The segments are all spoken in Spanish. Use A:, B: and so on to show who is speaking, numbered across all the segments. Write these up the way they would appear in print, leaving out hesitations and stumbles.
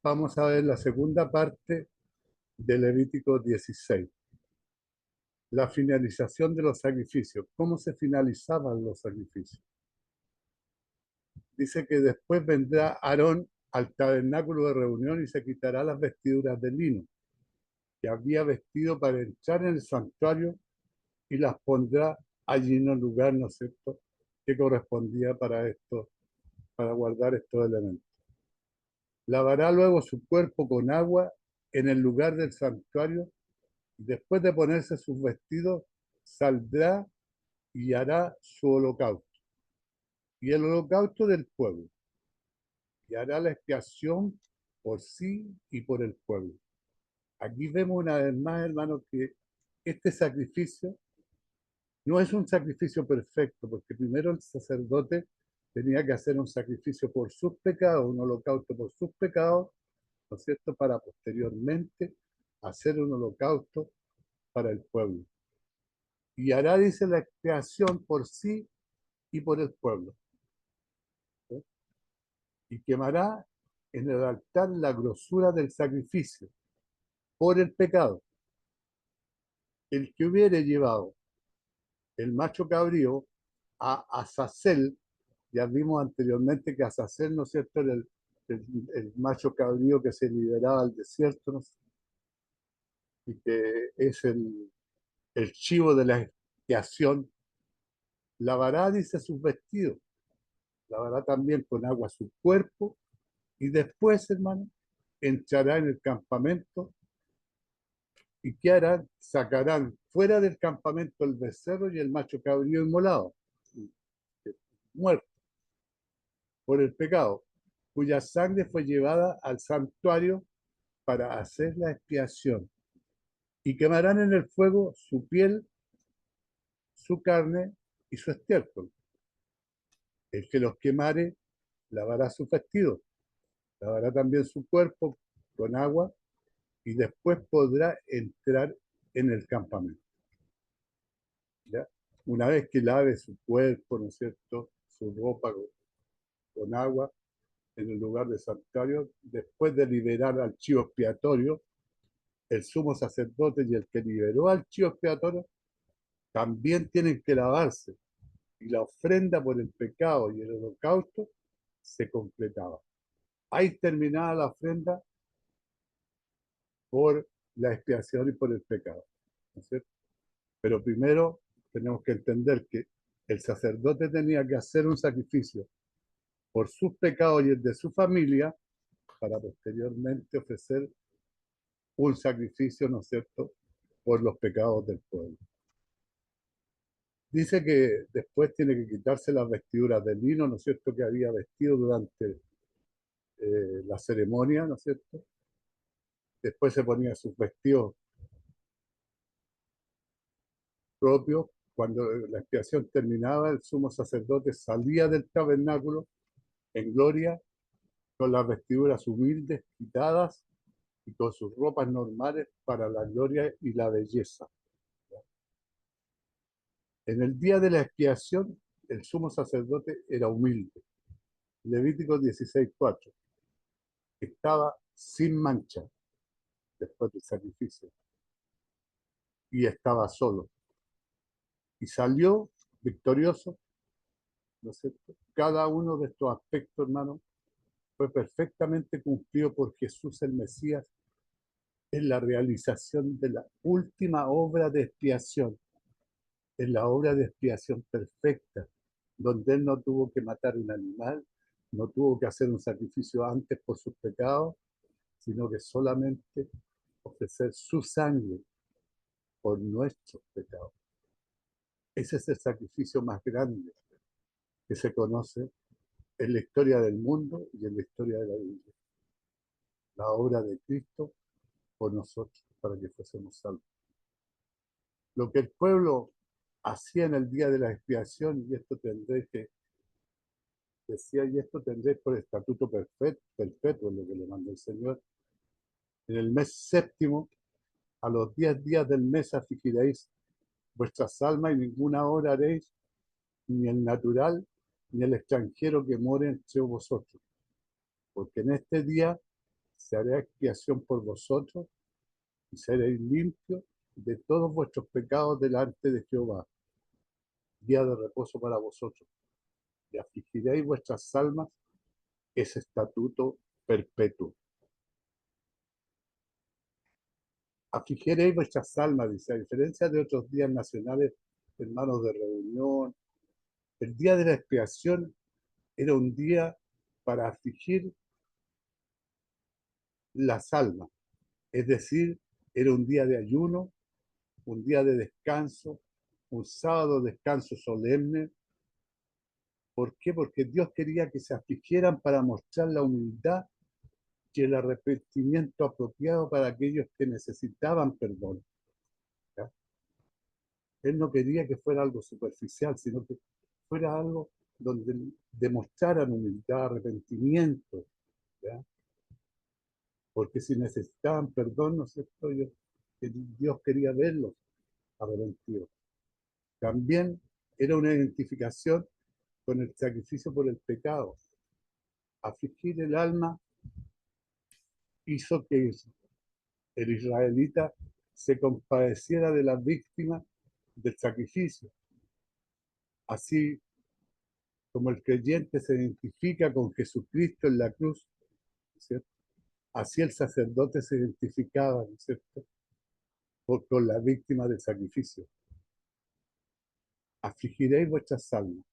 A: Vamos a ver la segunda parte de Levítico 16, la finalización de los sacrificios. ¿Cómo se finalizaban los sacrificios? Dice que después vendrá Aarón al tabernáculo de reunión y se quitará las vestiduras de lino que había vestido para entrar en el santuario y las pondrá allí en el lugar, ¿no es cierto?, que correspondía para esto, para guardar estos elementos. Lavará luego su cuerpo con agua en el lugar del santuario y después de ponerse sus vestidos, saldrá y hará su holocausto y el holocausto del pueblo y hará la expiación por sí y por el pueblo. Aquí vemos una vez más, hermanos, que este sacrificio no es un sacrificio perfecto, porque primero el sacerdote tenía que hacer un sacrificio por sus pecados, un holocausto por sus pecados, ¿no es cierto?, para posteriormente hacer un holocausto para el pueblo. Y hará, dice, la expiación por sí y por el pueblo. ¿Sí? Y quemará en el altar la grosura del sacrificio por el pecado. El que hubiere llevado el macho cabrío a Azazel, ya vimos anteriormente que Azazel, ¿no es cierto?, era el macho cabrío que se liberaba al desierto, ¿no? Y que es el chivo de la expiación. Lavará, dice, sus vestidos, lavará también con agua su cuerpo y después, hermano, entrará en el campamento y ¿qué harán? Sacarán fuera del campamento el becerro y el macho cabrío inmolado, muerto por el pecado, cuya sangre fue llevada al santuario para hacer la expiación. Y quemarán en el fuego su piel, su carne y su estiércol. El que los quemare lavará su vestido, lavará también su cuerpo con agua y después podrá entrar en el campamento. ¿Ya? Una vez que lave su cuerpo, ¿no es cierto?, su ropa con agua en el lugar del santuario, después de liberar al chivo expiatorio, el sumo sacerdote y el que liberó al chivo expiatorio también tienen que lavarse y la ofrenda por el pecado y el holocausto se completaba. Ahí terminaba la ofrenda por la expiación y por el pecado, ¿no es cierto? Pero primero tenemos que entender que el sacerdote tenía que hacer un sacrificio por sus pecados y el de su familia para posteriormente ofrecer un sacrificio, ¿no es cierto?, por los pecados del pueblo. Dice que después tiene que quitarse las vestiduras de lino, ¿no es cierto?, que había vestido durante la ceremonia, ¿no es cierto? Después se ponía sus vestidos propios. Cuando la expiación terminaba, el sumo sacerdote salía del tabernáculo en gloria, con las vestiduras humildes quitadas y con sus ropas normales para la gloria y la belleza. En el día de la expiación, el sumo sacerdote era humilde. Levítico 16:4. Estaba sin mancha después del sacrificio y estaba solo. Y salió victorioso, ¿no es cierto? Cada uno de estos aspectos, hermano, fue perfectamente cumplido por Jesús el Mesías en la realización de la última obra de expiación, en la obra de expiación perfecta, donde Él no tuvo que matar un animal, no tuvo que hacer un sacrificio antes por sus pecados, sino que solamente ofrecer su sangre por nuestros pecados. Ese es el sacrificio más grande que se conoce en la historia del mundo y en la historia de la Biblia. La obra de Cristo por nosotros, para que fuésemos salvos. Lo que el pueblo hacía en el día de la expiación, y esto tendréis que, decía, y esto tendréis por estatuto perpetuo, lo que le mandó el Señor, en el mes séptimo, a los 10 días del mes afligiréis vuestras almas y ninguna hora haréis, ni el natural, ni el extranjero que more entre vosotros. porque en este día se hará expiación por vosotros y seréis limpios de todos vuestros pecados delante de Jehová, día de reposo para vosotros, y afligiréis vuestras almas, ese estatuto perpetuo. Afligiréis vuestras almas, dice, a diferencia de otros días nacionales, hermanos, de reunión, el día de la expiación era un día para afligir las almas, es decir, era un día de ayuno, un día de descanso, un sábado de descanso solemne. ¿Por qué? Porque Dios quería que se afligieran para mostrar la humildad y el arrepentimiento apropiado para aquellos que necesitaban perdón. ¿Ya? Él no quería que fuera algo superficial, sino que fuera algo donde demostraran humildad, arrepentimiento, ¿ya? Porque si necesitaban perdón, ¿no es cierto? Dios quería verlos arrepentidos. También era una identificación con el sacrificio por el pecado. Afligir el alma hizo que el israelita se compadeciera de las víctimas del sacrificio. Así como el creyente se identifica con Jesucristo en la cruz, ¿cierto? Así el sacerdote se identificaba, ¿no es cierto?, con la víctima del sacrificio. Afligiréis vuestras almas.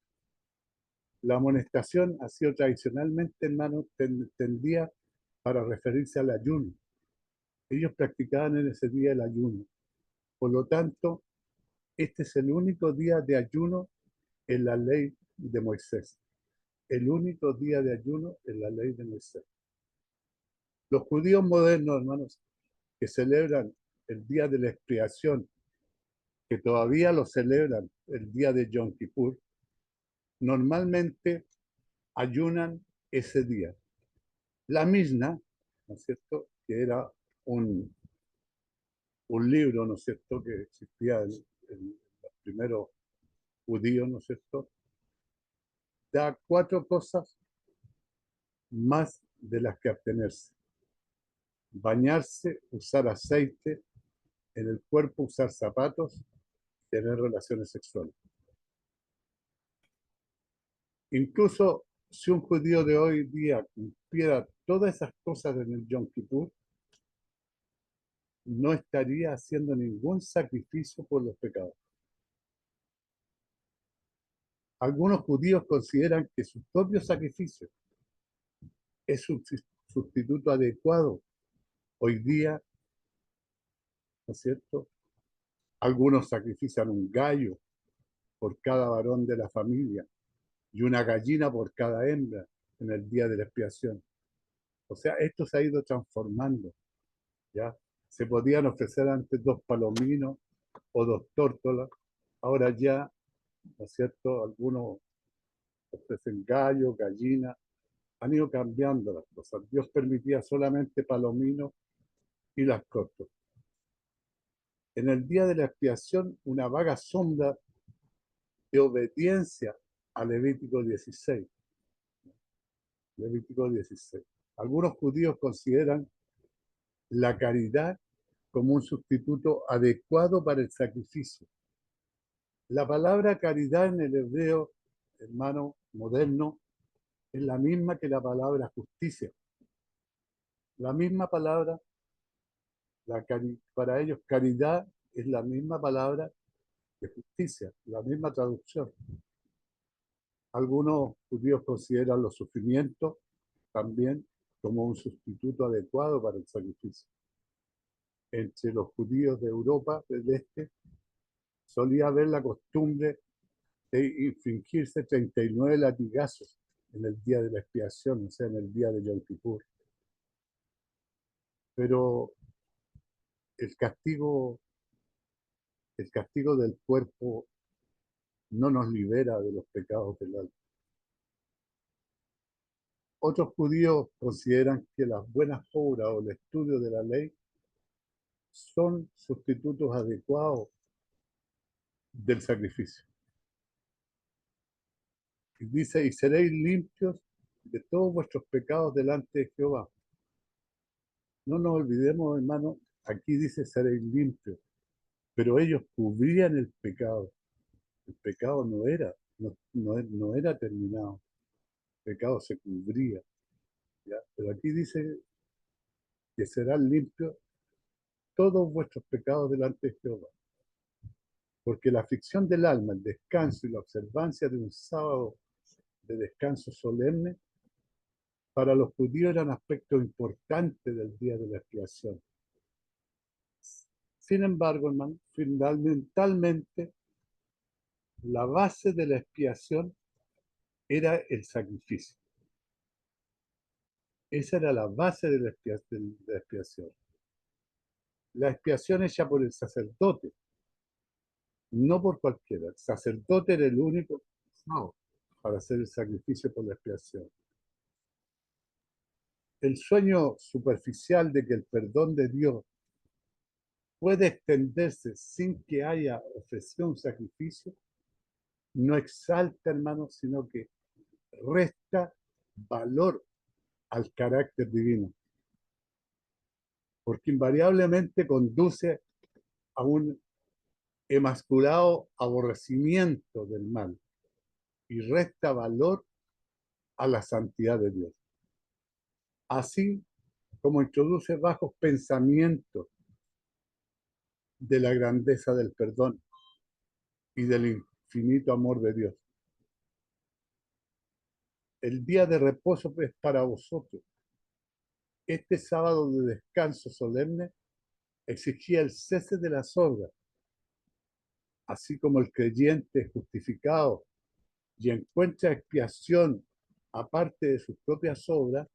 A: La amonestación ha sido tradicionalmente, hermano, tendía para referirse al ayuno. Ellos practicaban en ese día el ayuno. Por lo tanto, este es el único día de ayuno en la ley de Moisés. El único día de ayuno en la ley de Moisés. Los judíos modernos, hermanos, que celebran el día de la expiación, que todavía lo celebran el día de Yom Kippur, normalmente ayunan ese día. La Mishnah, ¿no es cierto?, que era un libro, ¿no es cierto?, que existía en los primeros judíos, ¿no es cierto?, da 4 cosas más de las que abstenerse: bañarse, usar aceite, en el cuerpo usar zapatos, tener relaciones sexuales. Incluso si un judío de hoy día cumpliera todas esas cosas en el Yom Kippur, no estaría haciendo ningún sacrificio por los pecados. Algunos judíos consideran que su propio sacrificio es un sustituto adecuado. Hoy día, ¿no es cierto?, algunos sacrifican un gallo por cada varón de la familia y una gallina por cada hembra en el día de la expiación. O sea, esto se ha ido transformando, ¿ya? Se podían ofrecer antes 2 palominos o 2 tórtolas, ahora ya, ¿no es cierto?, algunos ofrecen gallo, gallina, han ido cambiando las cosas. Dios permitía solamente palominos y las cortos. En el día de la expiación, una vaga sombra de obediencia a Levítico 16. Levítico 16. Algunos judíos consideran la caridad como un sustituto adecuado para el sacrificio. La palabra caridad en el hebreo, hermano, moderno, es la misma que la palabra justicia. La misma palabra, para ellos caridad es la misma palabra que justicia, la misma traducción. Algunos judíos consideran los sufrimientos también como un sustituto adecuado para el sacrificio. Entre los judíos de Europa del Este solía haber la costumbre de infligirse 39 latigazos en el día de la expiación, o sea, en el día de Yom Kippur. Pero el castigo del cuerpo no nos libera de los pecados del alma. Otros judíos consideran que las buenas obras o el estudio de la ley son sustitutos adecuados del sacrificio. Y dice, y seréis limpios de todos vuestros pecados delante de Jehová. No nos olvidemos, hermano, aquí dice seréis limpios, pero ellos cubrían el pecado. El pecado no era terminado, el pecado se cubría, ¿ya? Pero aquí dice que serán limpios todos vuestros pecados delante de Jehová. Porque la aflicción del alma, el descanso y la observancia de un sábado de descanso solemne, para los judíos eran aspectos importantes del día de la expiación. Sin embargo, hermano, fundamentalmente, la base de la expiación era el sacrificio. Esa era la base de la expiación. La expiación hecha por el sacerdote, no por cualquiera. El sacerdote era el único para hacer el sacrificio por la expiación. El sueño superficial de que el perdón de Dios puede extenderse sin que haya ofrecido un sacrificio no exalta, hermano, sino que resta valor al carácter divino, porque invariablemente conduce a un emasculado aborrecimiento del mal y resta valor a la santidad de Dios. Así como introduce bajos pensamientos de la grandeza del perdón y del infinito amor de Dios. El día de reposo es para vosotros. Este sábado de descanso solemne exigía el cese de las obras, así como el creyente es justificado y encuentra expiación aparte de sus propias obras,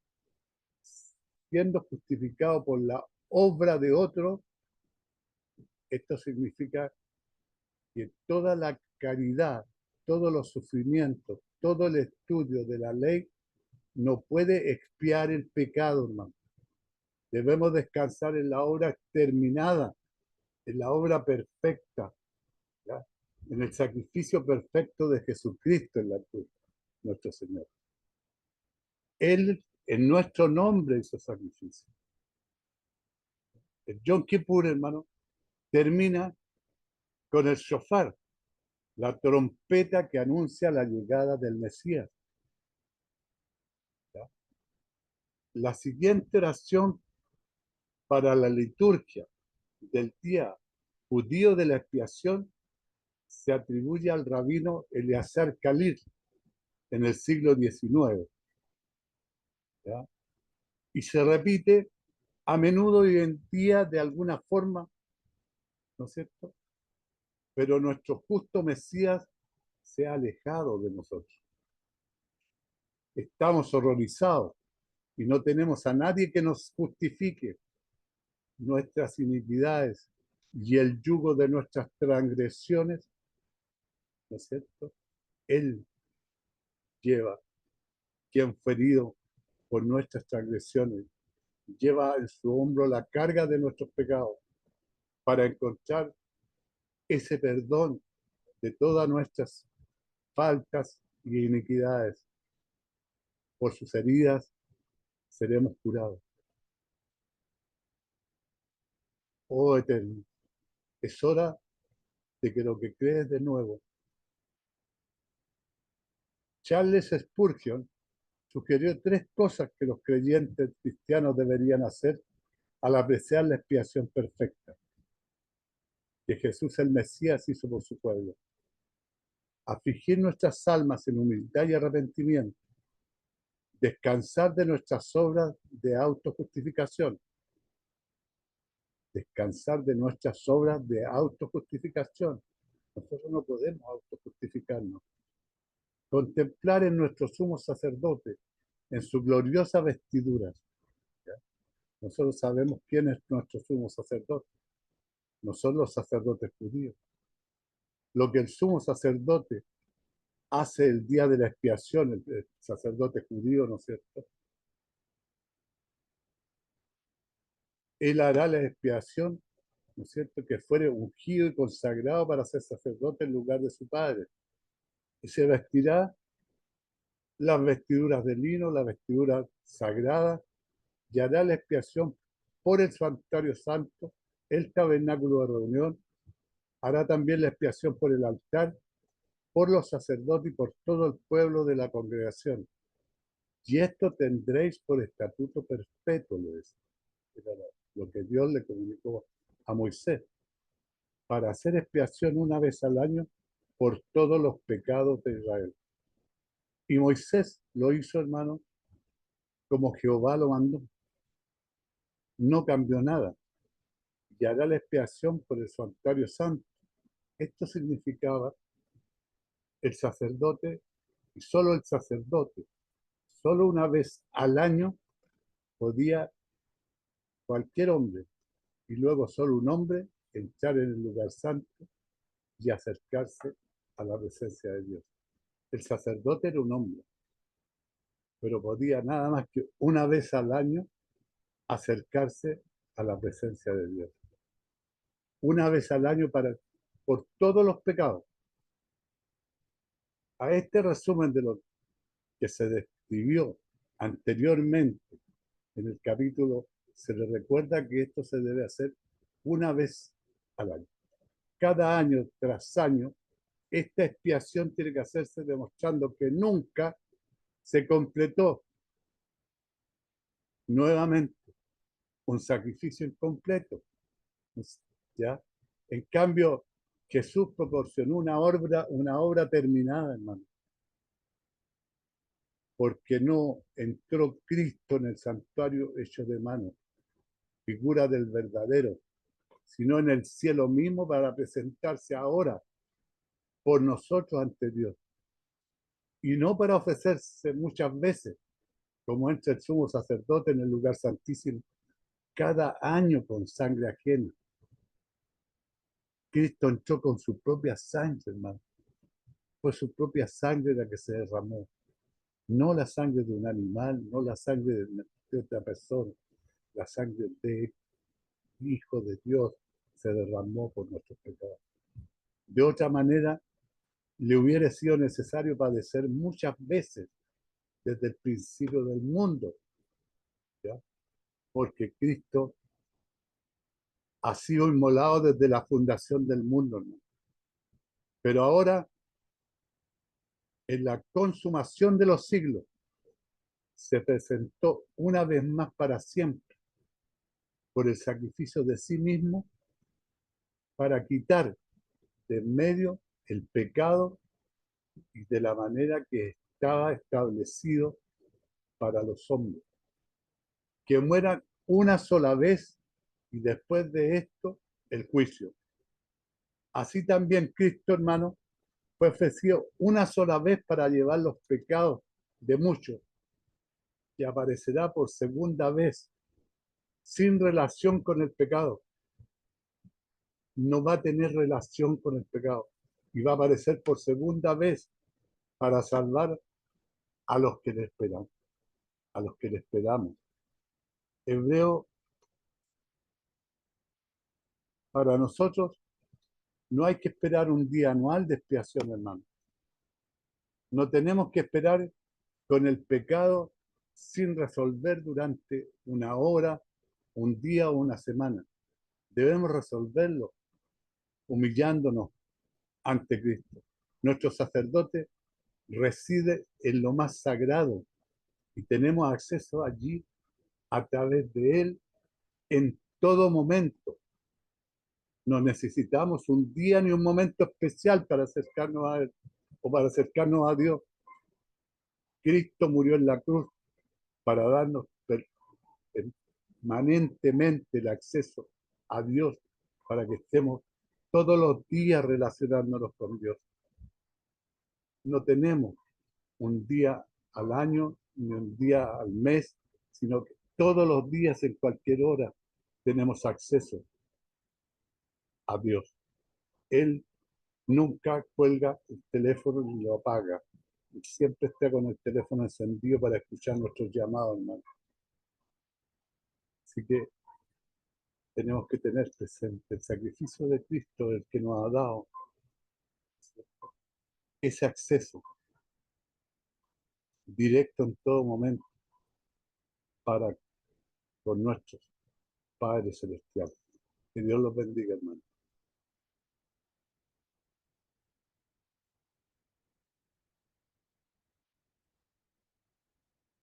A: siendo justificado por la obra de otro. Esto significa que toda la caridad, todos los sufrimientos, todo el estudio de la ley no puede expiar el pecado, hermano. Debemos descansar en la obra terminada, en la obra perfecta, ¿ya? En el sacrificio perfecto de Jesucristo en la cruz, nuestro Señor. Él en nuestro nombre hizo sacrificio. El Yom Kippur, hermano, termina con el shofar, la trompeta que anuncia la llegada del Mesías. ¿Ya? La siguiente oración para la liturgia del día judío de la expiación se atribuye al rabino Eleazar Kalir en el siglo XIX. ¿Ya? Y se repite a menudo hoy en día de alguna forma, ¿no es cierto? Pero nuestro justo Mesías se ha alejado de nosotros. Estamos horrorizados y no tenemos a nadie que nos justifique nuestras iniquidades y el yugo de nuestras transgresiones, ¿no es cierto? Él lleva, quien fue herido por nuestras transgresiones, lleva en su hombro la carga de nuestros pecados para encontrar ese perdón de todas nuestras faltas y iniquidades. Por sus heridas seremos curados. Oh Eterno, es hora de que lo que crees de nuevo. Charles Spurgeon sugirió tres cosas que los creyentes cristianos deberían hacer al apreciar la expiación perfecta que Jesús el Mesías hizo por su pueblo. Afligir nuestras almas en humildad y arrepentimiento, descansar de nuestras obras de autojustificación, descansar de nuestras obras de autojustificación. Nosotros no podemos autojustificarnos. Contemplar en nuestro sumo sacerdote, en su gloriosa vestidura. ¿Ya? Nosotros sabemos quién es nuestro sumo sacerdote. No son los sacerdotes judíos. Lo que el sumo sacerdote hace el día de la expiación, el sacerdote judío, ¿no es cierto? Él hará la expiación, ¿no es cierto?, que fuere ungido y consagrado para ser sacerdote en lugar de su padre. Y se vestirá las vestiduras de lino, las vestiduras sagradas, y hará la expiación por el santuario santo, el tabernáculo de reunión, hará también la expiación por el altar, por los sacerdotes y por todo el pueblo de la congregación. Y esto tendréis por estatuto perpetuo, le decía. Era lo que Dios le comunicó a Moisés, para hacer expiación una vez al año por todos los pecados de Israel. Y Moisés lo hizo, hermano, como Jehová lo mandó. No cambió nada. Y hará la expiación por el santuario santo. Esto significaba el sacerdote, y solo el sacerdote, solo una vez al año podía cualquier hombre, y luego solo un hombre, entrar en el lugar santo y acercarse a la presencia de Dios. El sacerdote era un hombre, pero podía nada más que una vez al año acercarse a la presencia de Dios. Una vez al año por todos los pecados. A este resumen de lo que se describió anteriormente en el capítulo, se le recuerda que esto se debe hacer una vez al año. Cada año tras año, esta expiación tiene que hacerse demostrando que nunca se completó nuevamente un sacrificio incompleto. ¿Ya? En cambio, Jesús proporcionó una obra terminada, hermano, porque no entró Cristo en el santuario hecho de mano, figura del verdadero, sino en el cielo mismo para presentarse ahora por nosotros ante Dios. Y no para ofrecerse muchas veces, como entra el sumo sacerdote en el lugar santísimo, cada año con sangre ajena. Cristo entró con su propia sangre, hermano. Fue su propia sangre la que se derramó. No la sangre de un animal, no la sangre de otra persona. La sangre de Hijo de Dios se derramó por nuestros pecados. De otra manera, le hubiera sido necesario padecer muchas veces desde el principio del mundo, ¿ya? Porque Cristo ha sido inmolado desde la fundación del mundo, ¿no? Pero ahora, en la consumación de los siglos, se presentó una vez más para siempre por el sacrificio de sí mismo para quitar de en medio el pecado y de la manera que estaba establecido para los hombres. Que mueran una sola vez y después de esto el juicio. Así también Cristo, hermano, fue ofrecido una sola vez para llevar los pecados de muchos y aparecerá por segunda vez sin relación con el pecado. No va a tener relación con el pecado y va a aparecer por segunda vez para salvar a los que le esperan, a los que le esperamos. Hebreo, para nosotros no hay que esperar un día anual de expiación, hermano. No tenemos que esperar con el pecado sin resolver durante una hora, un día o una semana. Debemos resolverlo humillándonos ante Cristo. Nuestro sacerdote reside en lo más sagrado y tenemos acceso allí a través de él en todo momento. No necesitamos un día ni un momento especial para acercarnos a él o para acercarnos a Dios. Cristo murió en la cruz para darnos permanentemente el acceso a Dios, para que estemos todos los días relacionándonos con Dios. No tenemos un día al año ni un día al mes, sino que todos los días, en cualquier hora, tenemos acceso a Dios. Él nunca cuelga el teléfono ni lo apaga. Siempre está con el teléfono encendido para escuchar nuestros llamados, hermano. Así que tenemos que tener presente el sacrificio de Cristo, el que nos ha dado ese acceso. directo en todo momento para con nuestros Padres Celestiales. Que Dios los bendiga, hermano.